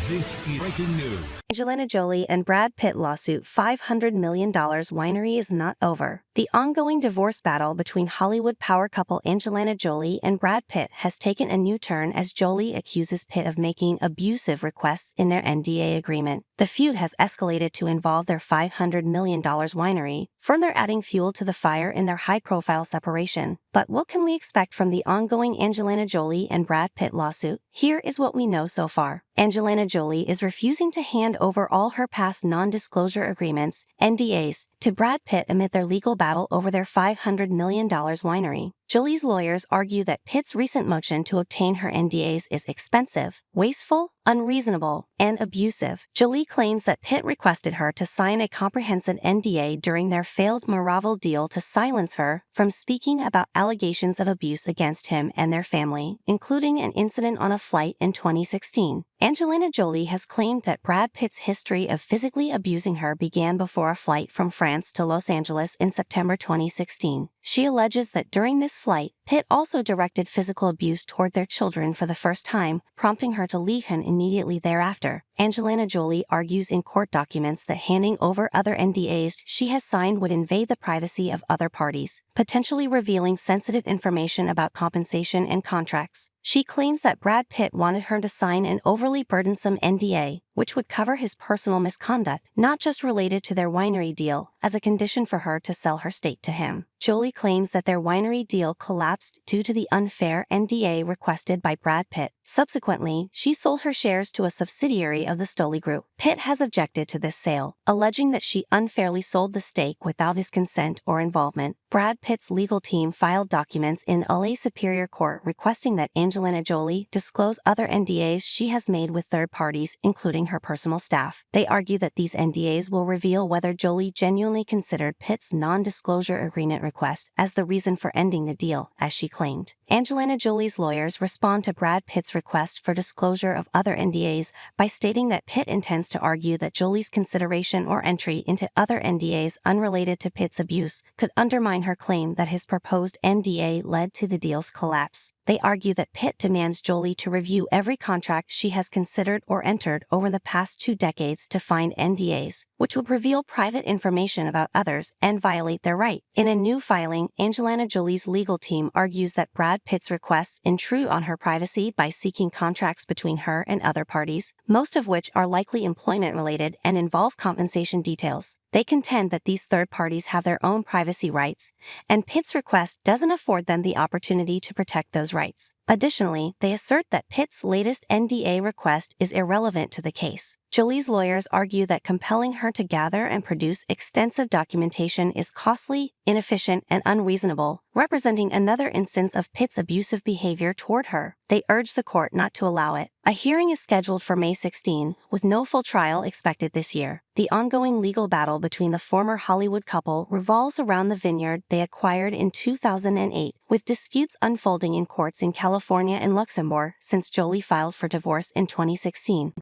This is breaking news. Angelina Jolie and Brad Pitt lawsuit $500 million Winery is not over. The ongoing divorce battle between Hollywood power couple Angelina Jolie and Brad Pitt has taken a new turn as Jolie accuses Pitt of making abusive requests in their NDA agreement. The feud has escalated to involve their $500 million winery, further adding fuel to the fire in their high-profile separation. But what can we expect from the ongoing Angelina Jolie and Brad Pitt lawsuit? Here is what we know so far. Angelina Jolie is refusing to hand over all her past non-disclosure agreements, NDAs, to Brad Pitt amid their legal battle over their $500 million winery. Jolie's lawyers argue that Pitt's recent motion to obtain her NDAs is expensive, wasteful, unreasonable, and abusive. Jolie claims that Pitt requested her to sign a comprehensive NDA during their failed Miraval deal to silence her from speaking about allegations of abuse against him and their family, including an incident on a flight in 2016. Angelina Jolie has claimed that Brad Pitt's history of physically abusing her began before a flight from France to Los Angeles in September 2016. She alleges that during this flight, Pitt also directed physical abuse toward their children for the first time, prompting her to leave him immediately thereafter. Angelina Jolie argues in court documents that handing over other NDAs she has signed would invade the privacy of other parties, potentially revealing sensitive information about compensation and contracts. She claims that Brad Pitt wanted her to sign an overly burdensome NDA, which would cover his personal misconduct, not just related to their winery deal, as a condition for her to sell her stake to him. Jolie claims that their winery deal collapsed due to the unfair NDA requested by Brad Pitt. Subsequently, she sold her shares to a subsidiary of the Jolie Group. Pitt has objected to this sale, alleging that she unfairly sold the stake without his consent or involvement. Brad Pitt's legal team filed documents in LA Superior Court requesting that Angelina Jolie disclose other NDAs she has made with third parties, including her personal staff. They argue that these NDAs will reveal whether Jolie genuinely considered Pitt's non-disclosure agreement request as the reason for ending the deal, as she claimed. Angelina Jolie's lawyers respond to Brad Pitt's request for disclosure of other NDAs by stating that Pitt intends to argue that Jolie's consideration or entry into other NDAs unrelated to Pitt's abuse could undermine her claim that his proposed NDA led to the deal's collapse. They argue that Pitt demands Jolie to review every contract she has considered or entered over the past 2 decades to find NDAs, which would reveal private information about others and violate their right. In a new filing, Angelina Jolie's legal team argues that Brad Pitt's requests intrude on her privacy by seeking contracts between her and other parties, most of which are likely employment-related and involve compensation details. They contend that these third parties have their own privacy rights, and Pitt's request doesn't afford them the opportunity to protect those rights. Additionally, they assert that Pitt's latest NDA request is irrelevant to the case. Jolie's lawyers argue that compelling her to gather and produce extensive documentation is costly, inefficient, and unreasonable, representing another instance of Pitt's abusive behavior toward her. They urge the court not to allow it. A hearing is scheduled for May 16, with no full trial expected this year. The ongoing legal battle between the former Hollywood couple revolves around the vineyard they acquired in 2008, with disputes unfolding in courts in California and Luxembourg since Jolie filed for divorce in 2016.